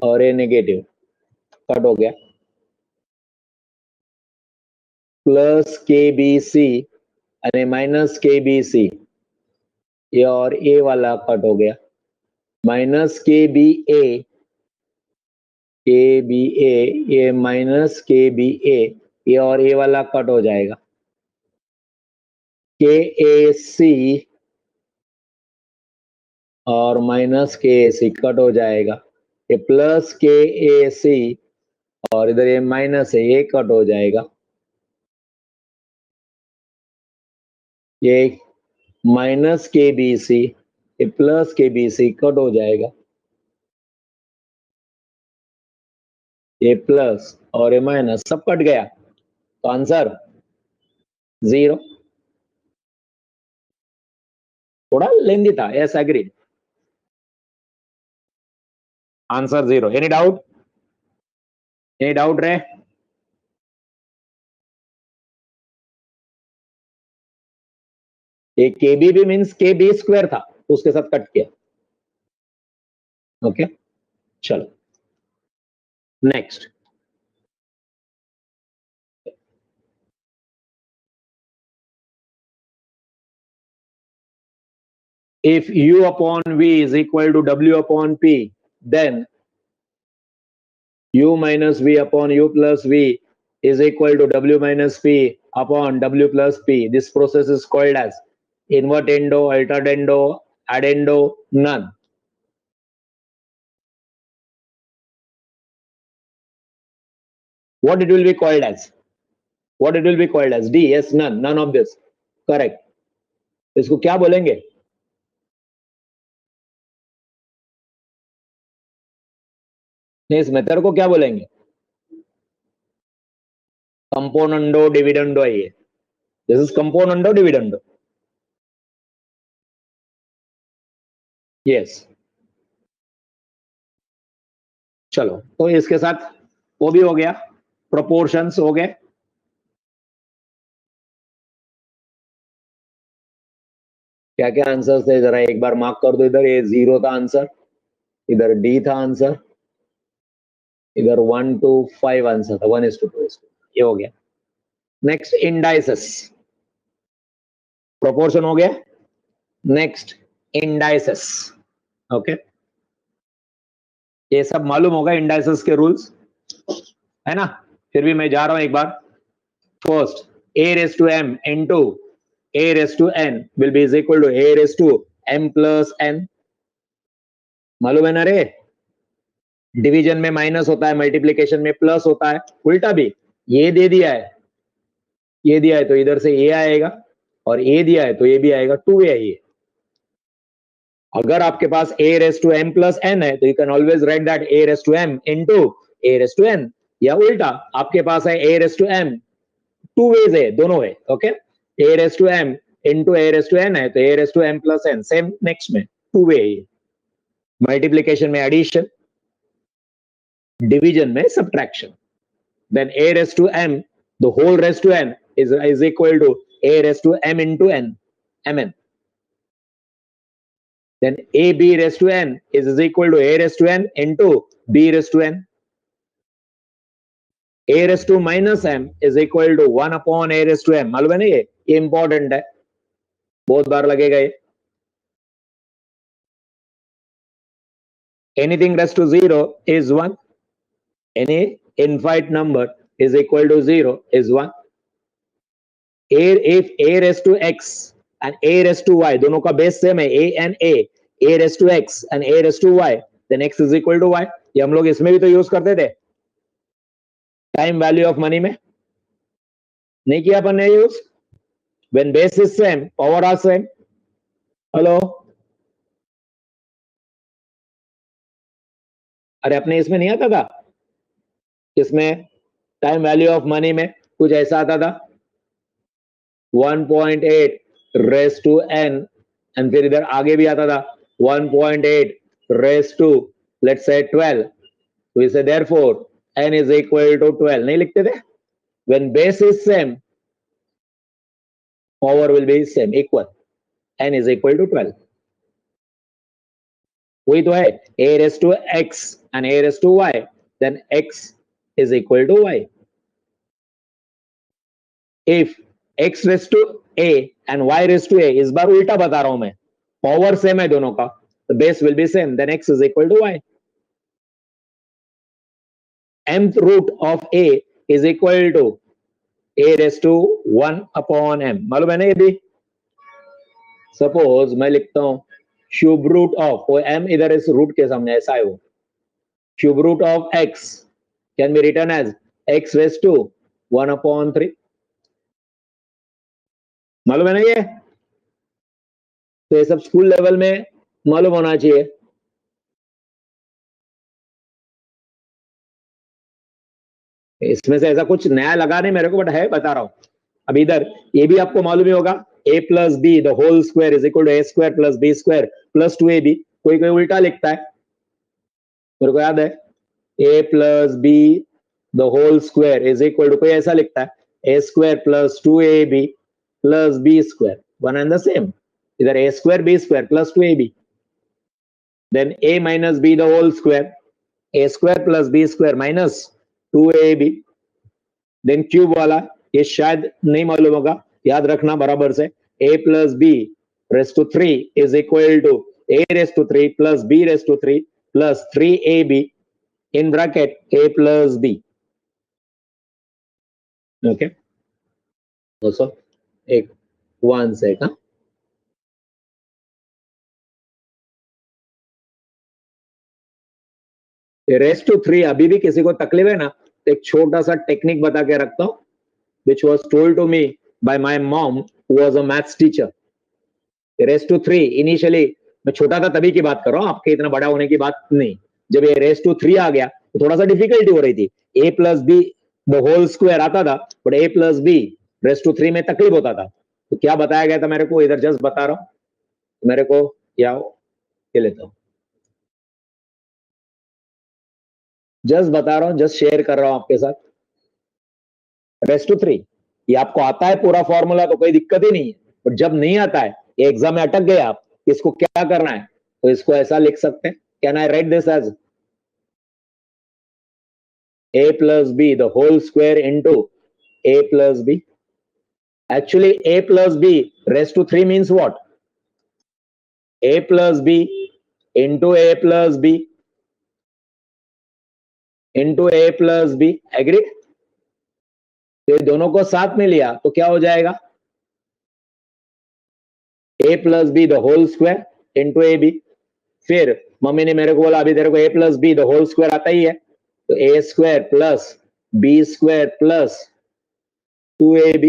और ए negative, cut हो गया। प्लस के बी सी અને माइनस के बी सी, ये और ए वाला कट हो गया। माइनस के बी ए, ये माइनस के बी ए, ये और ए वाला कट हो जाएगा। के ए सी और माइनस के ए सी कट हो जाएगा। ये प्लस के ए सी और इधर ये माइनस है, ये कट हो जाएगा। ये माइनस के बी सी, ये प्लस के बी सी कट हो जाएगा। ये प्लस और ये माइनस सब कट गया, तो आंसर 0। थोड़ा लेंदी था, yes agreed. Answer 0। Any doubt? Any doubt रे? ये के बी भी मीन्स के बी स्क्वायर था, तो उसके साथ कट किया। ओके, चलो next. If u upon v is equal to w upon p, then u minus v upon u plus v is equal to w minus p upon w plus p. This process is called as invertendo, alternando, addendo, none. What it will be called as? What it will be called as? D, yes, none. None of this. Correct. इसको क्या बोलेंगे? इस method को क्या बोलेंगे? Componendo dividendo है ये। This is componendo dividendo. Yes, चलो तो इसके साथ वो भी हो गया, प्रोपोर्शंस हो गए। क्या क्या आंसर्स थे जरा एक बार मार्क कर दो। इधर ये 0 था आंसर, इधर डी था आंसर, इधर 1 to 5 आंसर था, 1:2, ये हो गया। नेक्स्ट इंडाइसेस, प्रोपोर्शन हो गया। नेक्स्ट इंडाइसेस, ओके, ये सब मालूम होगा इंडाइसेस के रूल्स, है ना? फिर भी मैं जा रहा हूं एक बार। First, a raised to m into a raised to n will be is equal to a raised to m plus n। मालूम है ना रे? डिवीजन में माइनस होता है, मल्टीप्लिकेशन में प्लस होता है, उल्टा भी। ये दे दिया है, ये दिया है तो इधर से ए आएगा, और ए दिया है तो ये भी आएगा, 2a है ये। अगर आपके पास a raised to m plus n है तो you can always right that a raised to m into a raised to n, या उल्टा आपके पास है a raised to m, 2 ways है, दोनों है। Okay, a raised to m into a raised to n है तो a raised to m plus n, same next में 2 वे है। मल्टीप्लिकेशन में एडिशन, डिवीजन में subtraction. Then a raised to m, the whole raised to n is equal to a raised to m into n, mn. Then a b raised to n is equal to a raised to n into b raised to n. a raised to minus m is equal to 1 upon a raised to m। मालूम है ना, ये important है, बहुत बार लगेगा ये। Anything raised to 0 is 1, any infinite number is equal to 0 is 1। if a raised to x and a raised to y दोनों का बेस सेम है, a and a raised to x and a raised to y, then x is equal to y। ये हम लोग इसमें भी तो use करते थे, टाइम वैल्यू ऑफ मनी में नहीं किया अपन ने use. When base is same power are same. Hello, अरे अपने इसमें नहीं आता था, इसमें टाइम वैल्यू ऑफ मनी में कुछ ऐसा आता था, 1.8 रेस टू n, एंड फिर इधर आगे भी आता था 1.8 रेस टू लेट्स से 12, तो इसे therefore n is equal to 12 नहीं लिखते थे। when base is same power will be same, equal, n is equal to 12। वही तो है, a raised to x and a raised to y, then x is equal to y. If x raised to a and y raised to a, इस बार उल्टा बता रहा हूं मैं, power same है दोनों का, the base will be same, then x is equal to y. Mth root of a is equal to a raised to 1 upon m. मालूम है ना ये भी? सपोज मैं लिखता हूं क्यूब रूट ऑफ, वो m इधर इस रूट के सामने ऐसा है, वो cube root of x can be written as x raised to 1 upon 3. मालूम है ना ये? तो ये सब स्कूल लेवल में मालूम होना चाहिए. इसमें से ऐसा कुछ नया लगा नहीं मेरे को, बट है बता रहा हूं. अब इधर ये भी आपको मालूम ही होगा, a plus b the whole square is equal to a square plus b square plus 2ab. कोई कोई उल्टा लिखता है, मेरे को याद है, a plus b the whole square is equal to, कोई ऐसा लिखता है, a square plus 2ab plus b square, one and the same. इधर a square b square plus 2ab, then a minus b the whole square, a square plus b square minus 2ab, then cube वाला ये शायद नहीं मालूम होगा, याद रखना बराबर से, a plus b raise to 3 is equal to a raise to 3 plus b raise to 3 plus 3ab in bracket a plus b. Okay दोस्तों, एक 1 सेकंड. रेस टू 3 अभी भी किसी को तकलीफ है ना, एक छोटा सा टेक्निक बता के रखता हूं, which was told to me by my mom who was a maths teacher. Raise to 3 initially, मैं छोटा था तभी की बात कर रहा हूं, आपके इतना बड़ा होने की बात नहीं. जब ये रेस टू 3 आ गया तो थोड़ा सा डिफिकल्टी हो रही थी. a plus b the whole square आता था, but a plus b raise to 3 में तकलीफ होता था. तो क्या बताया गया था मेरे को, इधर जस्ट बता रहा हूं मेरे को, क्या लेता हूं, जस्ट बता रहा हूं, जस्ट शेयर कर रहा हूं आपके साथ. रेस टू 3 ये आपको आता है पूरा फॉर्मूला तो कोई दिक्कत ही नहीं है, बट जब नहीं आता है, एग्जाम में अटक गए आप, इसको क्या करना है, तो इसको ऐसा लिख सकते हैं. Can I write this as a plus b the whole square into a plus b. Actually a plus b raise to 3 means what, a plus b into a plus b into a plus b. Agree? तो दोनों को साथ में लिया तो क्या हो जाएगा, a plus b the whole square into a b. फिर मम्मी ने मेरे को बोला अभी तेरे को a plus b the whole square आता ही है, तो a square plus b square plus 2ab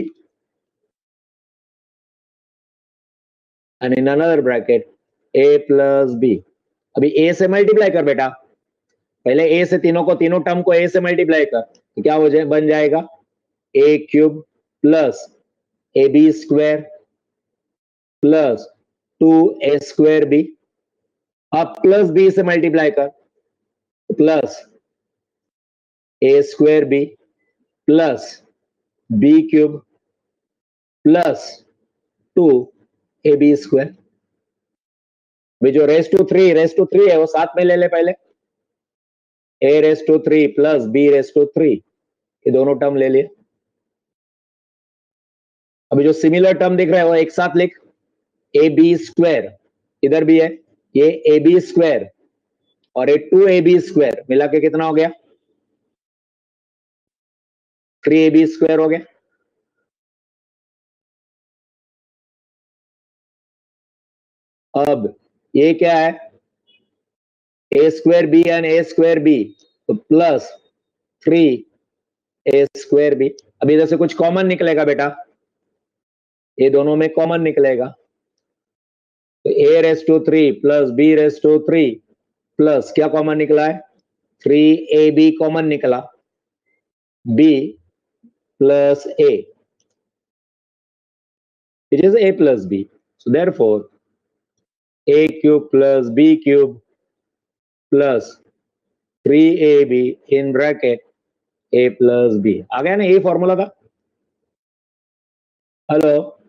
and in another bracket a plus b. अभी a से मल्टीप्लाई कर बेटा, पहले a से तीनों टर्म को a से मल्टीप्लाई कर, तो क्या हो जाए, बन जाएगा a cube plus a b square plus 2a square b. अब प्लस b से मल्टीप्लाई कर, plus a square b plus b cube plus 2ab square. जो रेस टू 3 है वो साथ में ले ले पहले, a raise to 3 plus b raise to 3, ये दोनों टर्म ले लिए. अभी जो सिमिलर टर्म दिख रहा है वो एक साथ लिख, ए बी स्क्वायर इधर भी है, ये ए बी स्क्वायर और ये 2ab स्क्वायर मिला के कितना हो गया, 3ab स्क्वायर हो गया. अब ये क्या है, a square b and a square b, तो प्लस 3a स्क्वायर बी. अब इधर से कुछ कॉमन निकलेगा बेटा, ये दोनों में कॉमन निकलेगा, तो a raise to 3 plus b raise to 3 plus क्या कॉमन निकला है, 3ab कॉमन निकला, b plus a which is a plus b. So therefore a cube plus b cube plus 3ab in bracket a plus b. आ गया ना, ये formula था. Hello,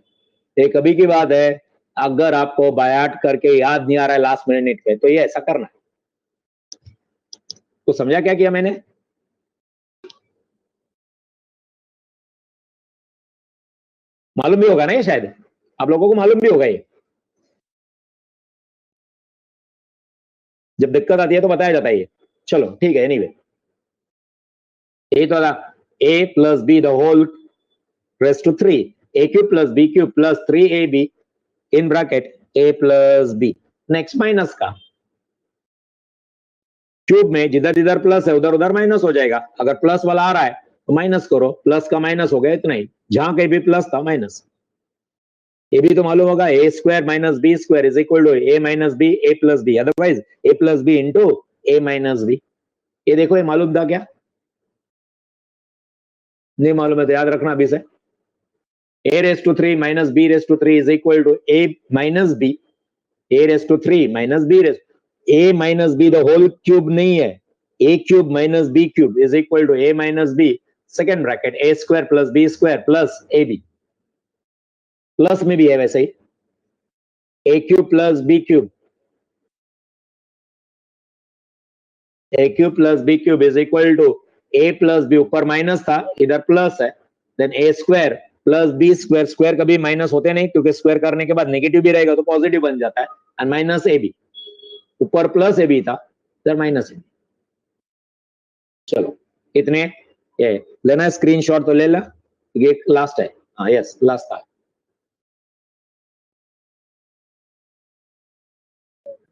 ये कभी की बात है, अगर आपको बायाट करके याद नहीं आ रहा है लास्ट मिनट पे, तो ये ऐसा करना है. तो समझा क्या किया मैंने? मालूम भी होगा ना ये, शायद आप लोगों को मालूम भी होगा ये। जब दिक्कत आती है तो बताया जाता है ये। चलो ठीक है, एनीवे ये तो था a plus b the whole raise to 3, a cube plus b cube plus 3ab in bracket a plus b। Next minus का क्यूब में जिधर जिधर प्लस है उधर उधर माइनस हो जाएगा। अगर प्लस वाला आ रहा है तो माइनस करो, प्लस का माइनस हो गया इतना ही, जहां कहीं भी प्लस था माइनस। ये भी तो मालूम होगा, a square minus b square is equal to a minus b a plus b, otherwise a plus b into a minus b. ये देखो, ये मालूम था क्या? नहीं मालूम है तो याद रखना अभी से। a raise to 3 minus b raise to 3 is equal to a minus b, a raise to 3 minus b raise, a minus b the whole cube नहीं है, a cube minus b cube is equal to a minus b second bracket a square plus b square plus ab। Plus में भी है वैसे ही, a cube plus b cube, a cube plus b cube is equal to a plus b, ऊपर minus था इधर plus है, then a square plus b square, square कभी माइनस होते नहीं क्योंकि स्क्वायर करने के बाद नेगेटिव भी रहेगा तो पॉजिटिव बन जाता है, एंड माइनस ab, ऊपर प्लस ab था इधर माइनस ab। चलो इतने ये लेना, स्क्रीनशॉट तो ले ला, ये लास्ट है। हाँ यस लास्ट था।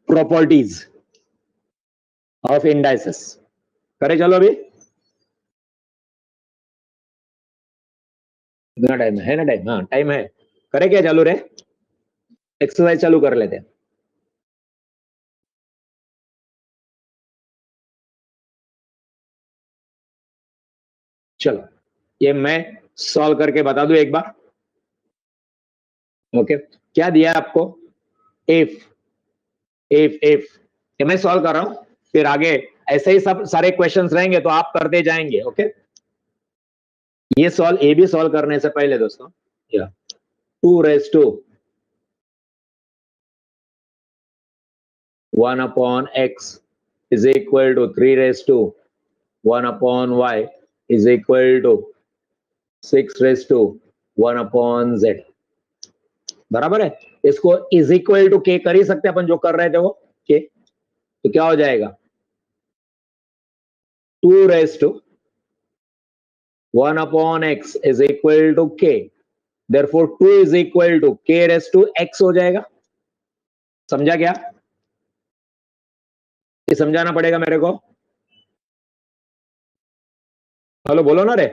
प्रॉपर्टीज ऑफ इंडाइसेस करे, चलो अभी इतना टाइम है ना? टाइम, हाँ टाइम है, करे क्या चालू रे, एक्सरसाइज चालू कर लेते हैं। चलो ये मैं सॉल्व करके बता दूं एक बार। ओके क्या दिया है आपको? इफ इफ ये मैं सॉल्व कर रहा हूं, फिर आगे ऐसे ही सब सारे क्वेश्चंस रहेंगे तो आप करते जाएंगे। ओके ये सॉल्व, ये भी सॉल्व करने से पहले दोस्तों, या 2 race to 1 upon x is equal to 3 raised to 1 upon y is equal to 6 raised to 1 upon z। बराबर है? इसको इज इक्वल टू के कर ही सकते अपन, जो कर रहे थे वो के, तो क्या हो जाएगा? 2 raised to 1 upon x is equal to k, therefore 2 is equal to k raised to x हो जाएगा। समझा क्या? ये समझाना पड़ेगा मेरे को। हेलो बोलो ना रे,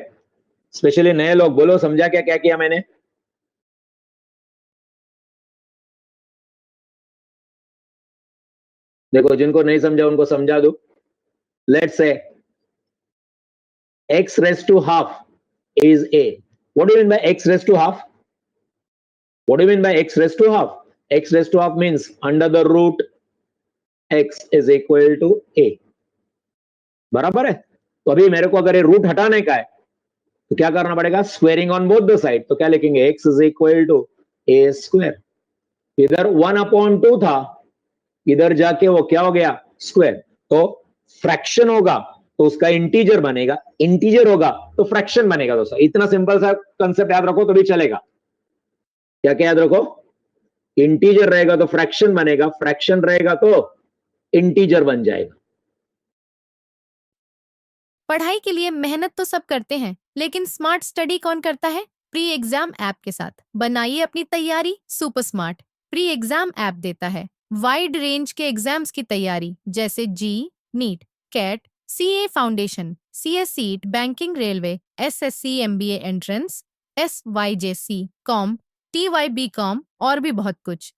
स्पेशली नए लोग बोलो, समझा क्या क्या किया मैंने? देखो जिनको नहीं समझा उनको समझा दो। Let's say x raised to half is a, what do you mean by x raised to half? What do you mean by x raised to half? X raised to half means under the root x is equal to a। बराबर है? तो अभी मेरे को अगर ये root हटाने का है तो क्या करना पड़ेगा? Squaring on both the side, तो क्या लिखेंगे? x is equal to a square, इधर 1/2 था, इधर जाके वो क्या हो गया? स्क्वायर। तो फ्रैक्शन होगा तो उसका इंटीजर बनेगा, इंटीजर होगा तो फ्रैक्शन बनेगा। दोस्तों इतना सिंपल सा कंसेप्ट याद रखो तो भी चलेगा। क्या क्या याद रखो? इंटीजर रहेगा तो फ्रैक्शन बनेगा, फ्रैक्शन रहेगा तो इंटीजर बन जाएगा। पढ़ाई के लिए मेहनत तो सब करते हैं, लेकिन स्मार्ट स्टडी कौन करता है? प्री एग्जाम ऐप के साथ बनाइए अपनी तैयारी super smart. Pre exam app देता है वाइड रेंज के एग्जाम्स की तैयारी, जैसे JEE, NEET, CAT, CA foundation, CSEET, banking, railway, SSC, MBA entrance, SYJC, Com, TYBCom और भी बहुत कुछ।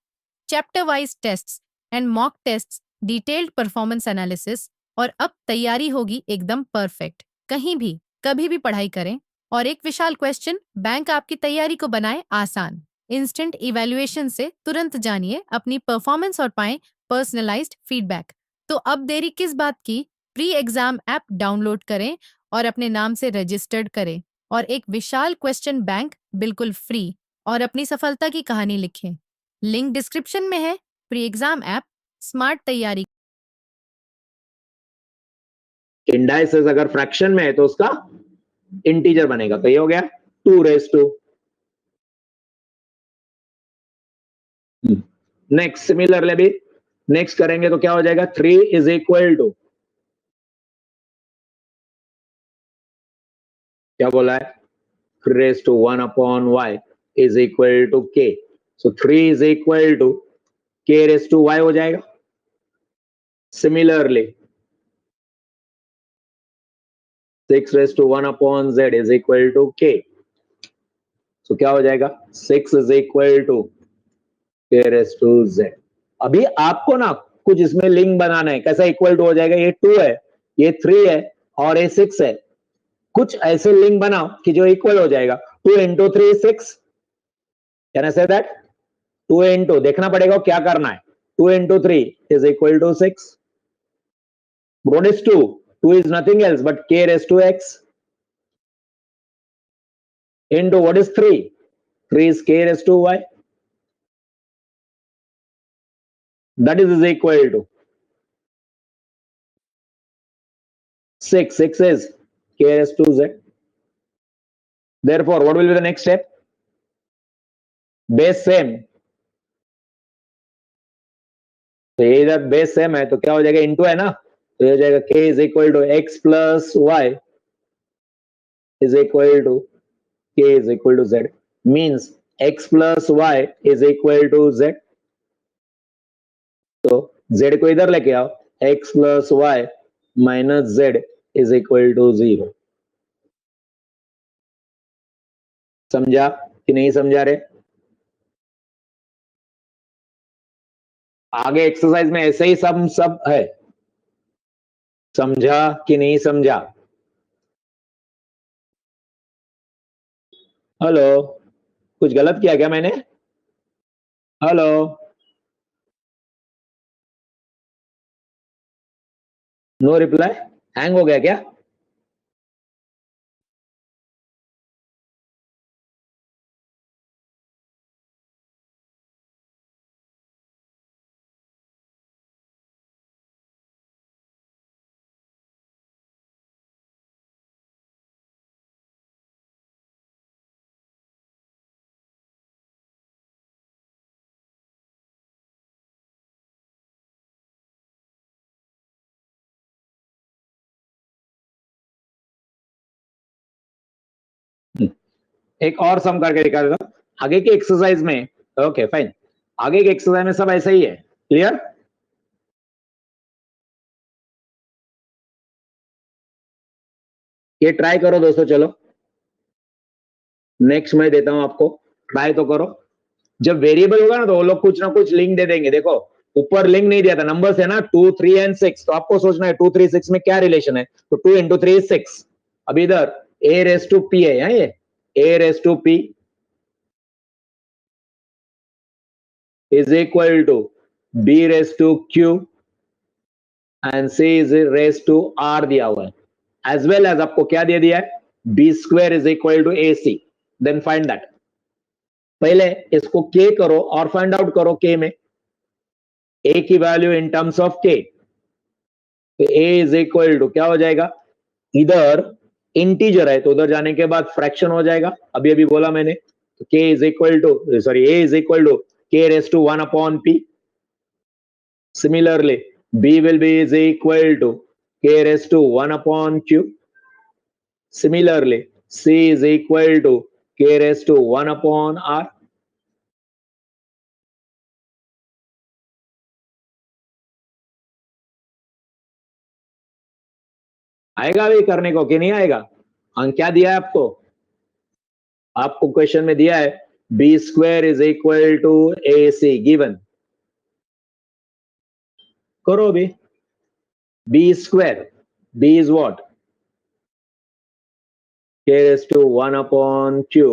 Chapter wise tests and mock tests, detailed performance analysis, और अब तैयारी होगी एकदम परफेक्ट। कहीं भी कभी भी पढ़ाई करें, और एक विशाल क्वेश्चन बैंक आपकी तैयारी को बनाए आसान। इंस्टेंट इवैल्यूएशन से तुरंत जानिए अपनी परफॉर्मेंस और पाएं पर्सनलाइज्ड फीडबैक। तो अब देरी किस बात की? प्री एग्जाम ऐप डाउनलोड करें और अपने नाम से रजिस्टर्ड करें, और एक विशाल क्वेश्चन बैंक बिल्कुल फ्री, और अपनी सफलता की कहानी लिखें। लिंक डिस्क्रिप्शन में है। प्री एग्जाम ऐप स्मार्ट तैयारी इंडाइसेस अगर फ्रैक्शन में है तो उसका इंटीजर बनेगा, तो ये हो गया 2 रेस टू। नेक्स्ट सिमिलरली भी नेक्स्ट करेंगे तो क्या हो जाएगा, 3 इज इक्वल टू, क्या बोला है, raise to 1 upon y is equal to k, so 3 is equal to k raise to y हो जाएगा। Similarly 6 raise to 1 upon z is equal to k, so क्या हो जाएगा, 6 is equal to k raise to z। अभी आपको ना कुछ इसमें लिंक बनाना है, कैसा इक्वल टू हो जाएगा, ये 2 है, ये 3 है और ये 6 है, कुछ ऐसे लिंक बनाओ कि जो इक्वल हो जाएगा। 2 into 3 is 6, can I say that, 2 into, देखना पड़ेगा क्या करना है, 2 into 3 is equal to 6, what is 2, 2 is nothing else but k raised to x into what is 3, 3 is k raised to y, that is equal to 6, 6 is k raised to z, therefore what will be the next step, base same, तो ये इधर base same है तो क्या हो जाएगा, into है ना, तो ये हो जाएगा k is equal to x plus y is equal to k is equal to z, means x plus y is equal to z, तो z को इधर लेके आओ, x plus y minus z is equal to 0। समझा कि नहीं समझा रे? आगे एक्सरसाइज में ऐसे ही सब है, समझा कि नहीं समझा? हेलो, कुछ गलत किया क्या मैंने? हेलो, नो रिप्लाई, हैंग हो गया क्या? एक और सम करके दिखा देता हूं आगे की एक्सरसाइज में। ओके फाइन, आगे की एक्सरसाइज में सब ऐसा ही है, क्लियर? ये ट्राई करो दोस्तों, चलो नेक्स्ट मैं देता हूं आपको, ट्राई तो करो। जब वेरिएबल होगा ना तो वो लोग कुछ ना कुछ लिंक दे देंगे, देखो ऊपर लिंक नहीं दिया था, नंबर्स है ना 2, 3 एंड 6, तो आपको सोचना है 2, 3, 6 में क्या रिलेशन है, तो 2 into 3 is 6। अब इधर a raised to p है, ये a raised to p is equal to b raised to q and c is raised to r दिया हुआ है, as well as आपको क्या दे दिया है, b square is equal to ac, then find that। पहले इसको k करो और फाइंड आउट करो k में a की value in terms of k, तो a इज इक्वल टू क्या हो जाएगा, इधर इंटीजर है तो उधर जाने के बाद फ्रैक्शन हो जाएगा, अभी अभी बोला मैंने, तो k is equal to sorry a is equal to k raise to 1 upon p। Similarly b will be is equal to k raise to 1 upon q। Similarly c is equal to k raise to 1 upon r। आएगा भी करने को कि नहीं आएगा? क्या दिया है आपको? आपको क्वेश्चन में दिया है b square is equal to ac given, करो भी। b square, b is what, k raise to 1 upon q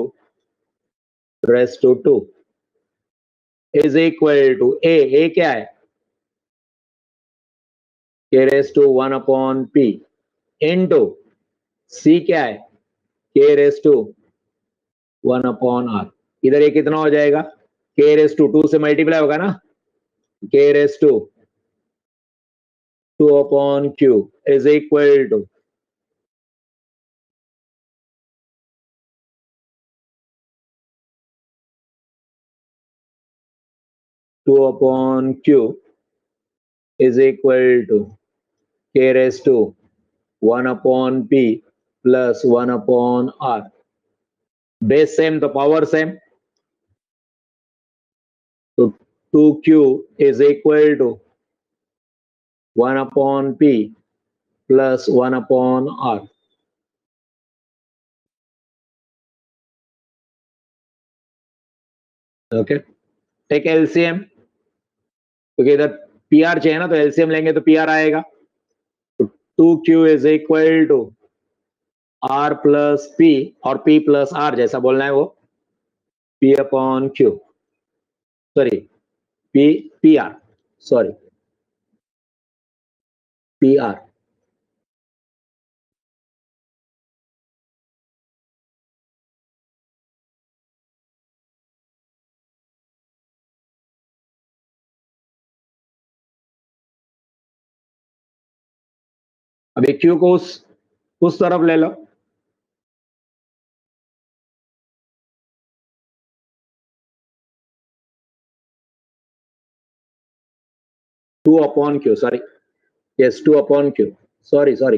raise to 2 is equal to a क्या है, k raise to 1 upon p into c क्या है, k raise to 1 upon r। इधर ये कितना हो जाएगा, k रेस टू 2 से मल्टीप्लाई होगा ना, k raise to 2 upon q is equal to two upon q is equal to k raised to 1 upon p plus 1 upon r. Base same, the power same. So 2q is equal to 1 upon p plus 1 upon r. Okay, take LCM क्योंकि इधर PR चाहिए ना, तो LCM लेंगे तो PR आएगा. तो 2q is equal to r plus p और p plus r जैसा बोलना है वो p upon q, sorry PR, sorry PR. अभी q को उस तरफ ले लो. Two upon Q, sorry, yes 2 upon Q, sorry. Sorry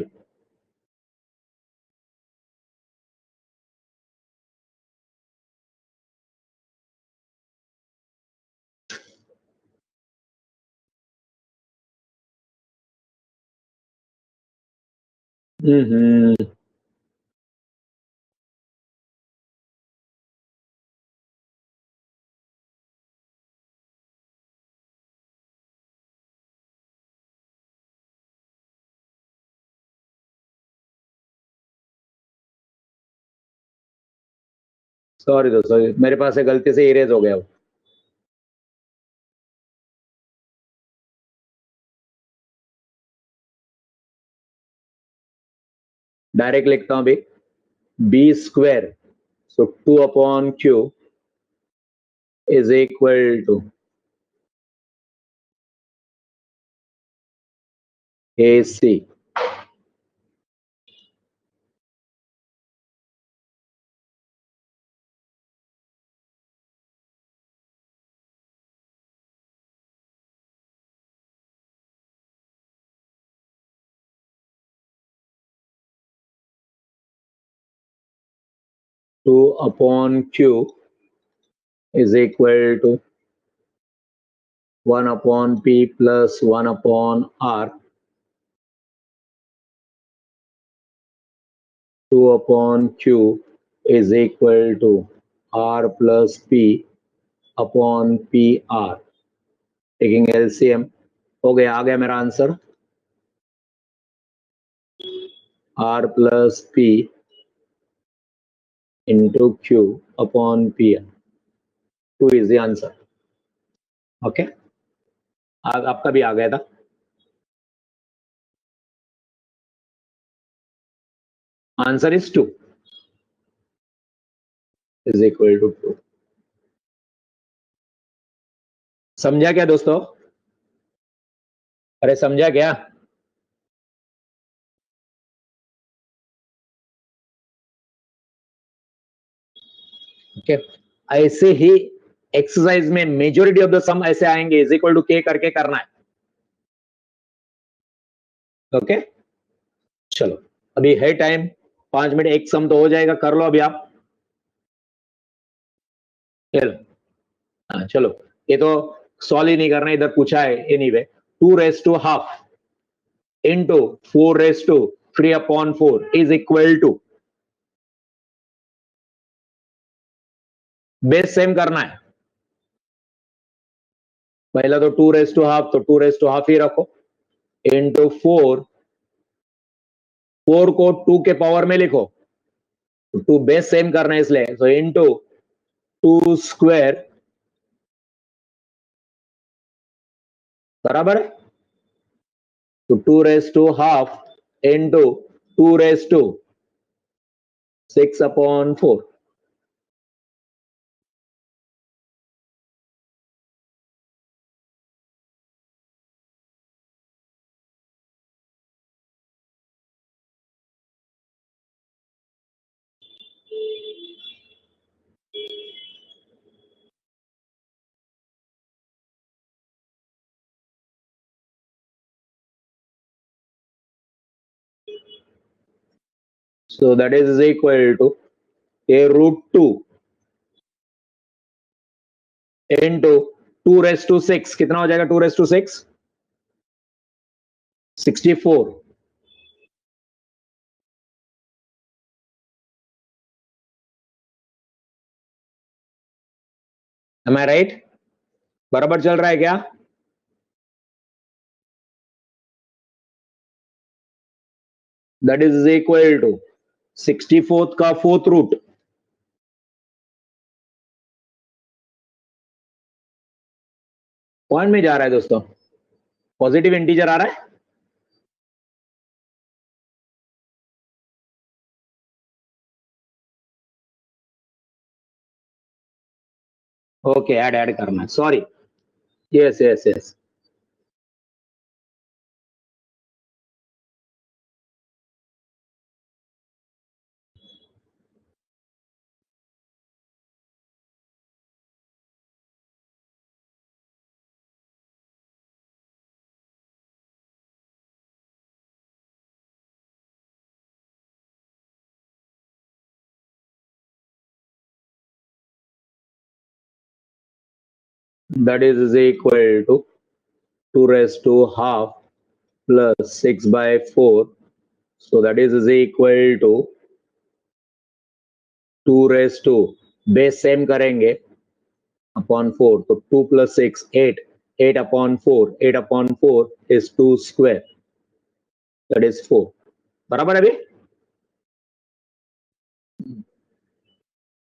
दोस्तों, मेरे पास से गलती से इरेज हो गया वो. डायरेक्ट लिखता हूं अभी, b square, so 2 upon q is equal to a c. Two upon q is equal to 1 upon p plus 1 upon r. 2 upon q is equal to r plus p upon pr. Taking LCM हो गया, आ गया मेरा answer, r plus p into q upon pr. 2 is the answer. Okay, आपका भी आ गया था. Answer is 2 is equal to 2. समझा क्या दोस्तों? अरे समझा क्या? ओके, ऐसे ही एक्सरसाइज में मेजोरिटी ऑफ द सम ऐसे आएंगे, इज इक्वल टू के करके करना है. ओके, चलो अभी है टाइम 5 मिनट, एक सम तो हो जाएगा, कर लो अभी आप. चलो हाँ चलो, ये तो सॉल्व ही नहीं करना, इधर पूछा है anyway. 2 raise to half into 4 raise to 3 upon 4 is equal to, base same करना है. पहला तो 2 रेज टू हाफ, तो 2 रेज टू हाफ ही रखो, इंटू 4 को 2 के पावर में लिखो, 2 बेस सेम करना है इसलिए, सो इंटू 2 स्क्वायर, बराबर है. तो 2 raise to half into 2 raise to 6 upon 4. So that is equal to a root 2 into 2 raised to 6. कितना हो जाएगा 2 raised to 6? 64. Am I right? बराबर चल रहा है क्या? That is equal to 64th का 4th रूट. पॉइंट में जा रहा है दोस्तों. पॉजिटिव इंटीजर आ रहा है. ओके, ऐड करना है. Sorry. Yes. That is equal to 2 raised to half plus 6 by 4. So that is equal to 2 raised to base same करेंगे upon 4. तो 2 plus 6 8. 8 upon 4. 8 upon 4 is 2 square. That is 4. बराबर है अभी?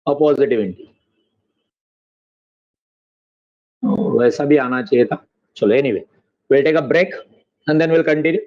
Positive integer वैसा भी आना चाहिए था. चलो, anyway, we'll take a break and then we'll continue.